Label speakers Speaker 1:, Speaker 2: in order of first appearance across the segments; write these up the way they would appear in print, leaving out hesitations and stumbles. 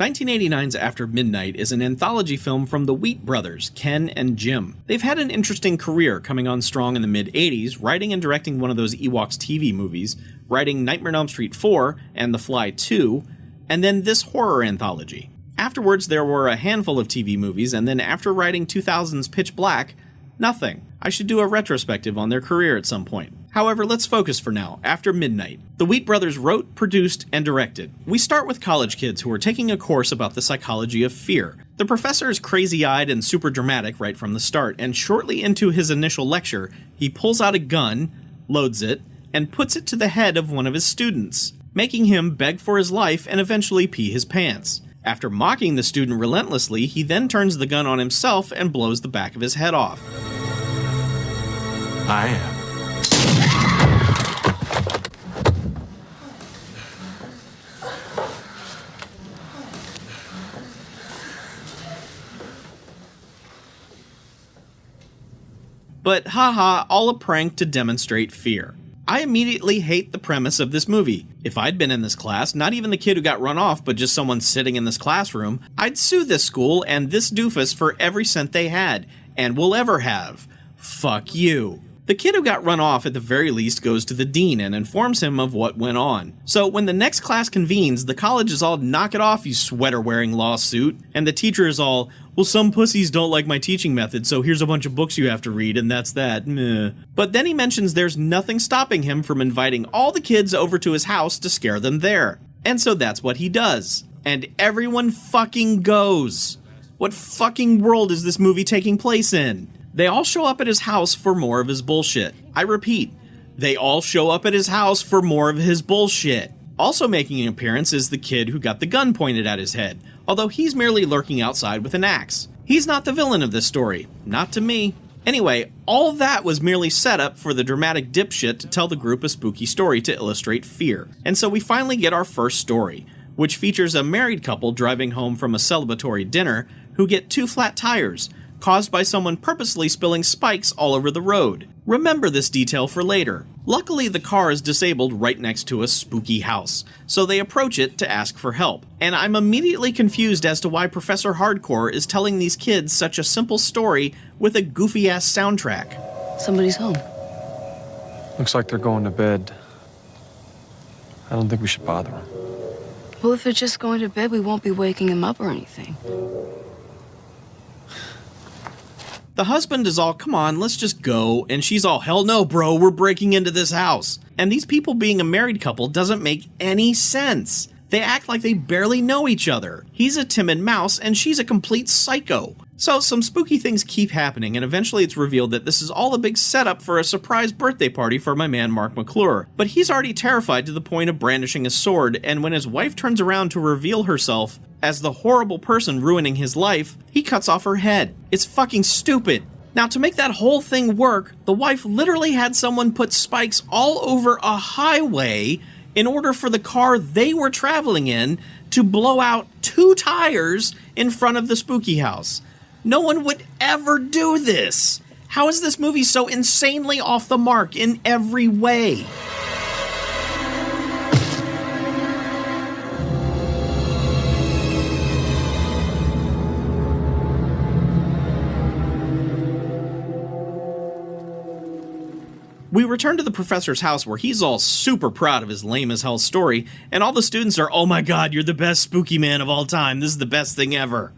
Speaker 1: 1989's After Midnight is an anthology film from the Wheat brothers, Ken and Jim. They've had an interesting career, coming on strong in the mid-80s, writing and directing one of those Ewoks TV movies, writing Nightmare on Elm Street 4 and The Fly 2, and then this horror anthology. Afterwards, there were a handful of TV movies, and then after writing 2000's Pitch Black, nothing. I should do a retrospective on their career at some point. However, let's focus for now. After Midnight. The Wheat brothers wrote, produced, and directed. We start with college kids who are taking a course about the psychology of fear. The professor is crazy-eyed and super dramatic right from the start, and shortly into his initial lecture, he pulls out a gun, loads it, and puts it to the head of one of his students, making him beg for his life and eventually pee his pants. After mocking the student relentlessly, he then turns the gun on himself and blows the back of his head off.
Speaker 2: I am.
Speaker 1: But haha, all a prank to demonstrate fear. I immediately hate the premise of this movie. If I'd been in this class, not even the kid who got run off, but just someone sitting in this classroom, I'd sue this school and this doofus for every cent they had, and will ever have. Fuck you. The kid who got run off at the very least goes to the dean and informs him of what went on. So when the next class convenes, the college is all, knock it off, you sweater-wearing lawsuit, and the teacher is all, well, some pussies don't like my teaching method, so here's a bunch of books you have to read, and that's that, meh. But then he mentions there's nothing stopping him from inviting all the kids over to his house to scare them there. And so that's what he does. And everyone fucking goes. What fucking world is this movie taking place in? They all show up at his house for more of his bullshit. I repeat, they all show up at his house for more of his bullshit. Also making an appearance is the kid who got the gun pointed at his head, although he's merely lurking outside with an axe. He's not the villain of this story. Not to me. Anyway, all that was merely set up for the dramatic dipshit to tell the group a spooky story to illustrate fear. And so we finally get our first story, which features a married couple driving home from a celebratory dinner who get two flat tires, caused by someone purposely spilling spikes all over the road. Remember this detail for later. Luckily, the car is disabled right next to a spooky house, so they approach it to ask for help. And I'm immediately confused as to why Professor Hardcore is telling these kids such a simple story with a goofy-ass soundtrack.
Speaker 3: Somebody's home.
Speaker 2: Looks like they're going to bed. I don't think we should bother them.
Speaker 3: Well, if they're just going to bed, we won't be waking him up or anything.
Speaker 1: The husband is all, come on, let's just go, and she's all, hell no, bro, we're breaking into this house. And these people being a married couple doesn't make any sense. They act like they barely know each other. He's a timid mouse, and she's a complete psycho. So some spooky things keep happening, and eventually it's revealed that this is all a big setup for a surprise birthday party for my man Mark McClure. But he's already terrified to the point of brandishing a sword, and when his wife turns around to reveal herself as the horrible person ruining his life, he cuts off her head. It's fucking stupid. Now, to make that whole thing work, the wife literally had someone put spikes all over a highway in order for the car they were traveling in to blow out two tires in front of the spooky house. No one would ever do this. How is this movie so insanely off the mark in every way? We return to the professor's house where he's all super proud of his lame as hell story, and all the students are, oh my god, you're the best spooky man of all time, this is the best thing ever.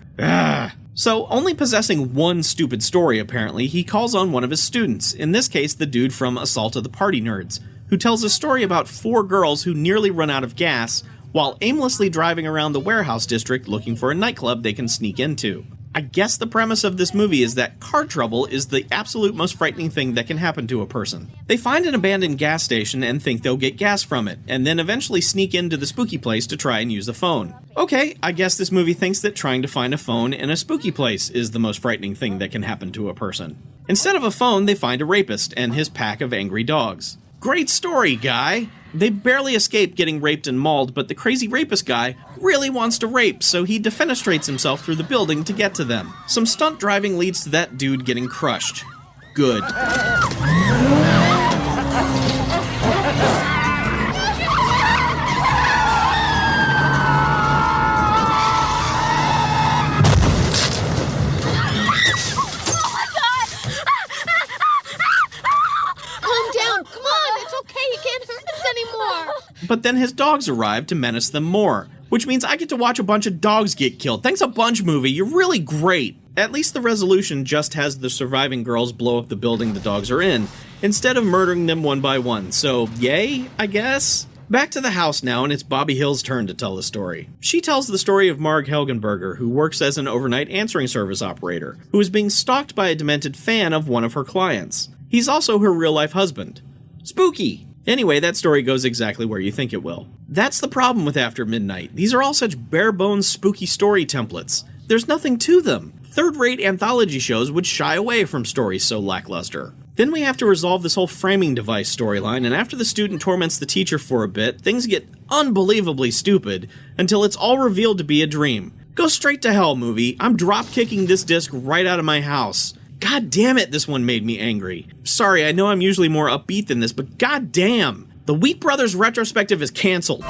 Speaker 1: So, only possessing one stupid story apparently, he calls on one of his students, in this case the dude from Assault of the Party Nerds, who tells a story about 4 girls who nearly run out of gas while aimlessly driving around the warehouse district looking for a nightclub they can sneak into. I guess the premise of this movie is that car trouble is the absolute most frightening thing that can happen to a person. They find an abandoned gas station and think they'll get gas from it, and then eventually sneak into the spooky place to try and use a phone. Okay, I guess this movie thinks that trying to find a phone in a spooky place is the most frightening thing that can happen to a person. Instead of a phone, they find a rapist and his pack of angry dogs. Great story, guy! They barely escape getting raped and mauled, but the crazy rapist guy really wants to rape, so he defenestrates himself through the building to get to them. Some stunt driving leads to that dude getting crushed. Good. but then his dogs arrive to menace them more, which means I get to watch a bunch of dogs get killed. Thanks a bunch, movie. You're really great. At least the resolution just has the surviving girls blow up the building the dogs are in, instead of murdering them one by one, so yay, I guess? Back to the house now, and it's Bobby Hill's turn to tell the story. She tells the story of Marg Helgenberger, who works as an overnight answering service operator, who is being stalked by a demented fan of one of her clients. He's also her real-life husband. Spooky! Anyway, that story goes exactly where you think it will. That's the problem with After Midnight. These are all such bare-bones spooky story templates. There's nothing to them. Third-rate anthology shows would shy away from stories so lackluster. Then we have to resolve this whole framing device storyline, and after the student torments the teacher for a bit, things get unbelievably stupid until it's all revealed to be a dream. Go straight to hell, movie. I'm drop-kicking this disc right out of my house. God damn it, this one made me angry. Sorry, I know I'm usually more upbeat than this, but god damn! The Wheat Brothers retrospective is cancelled.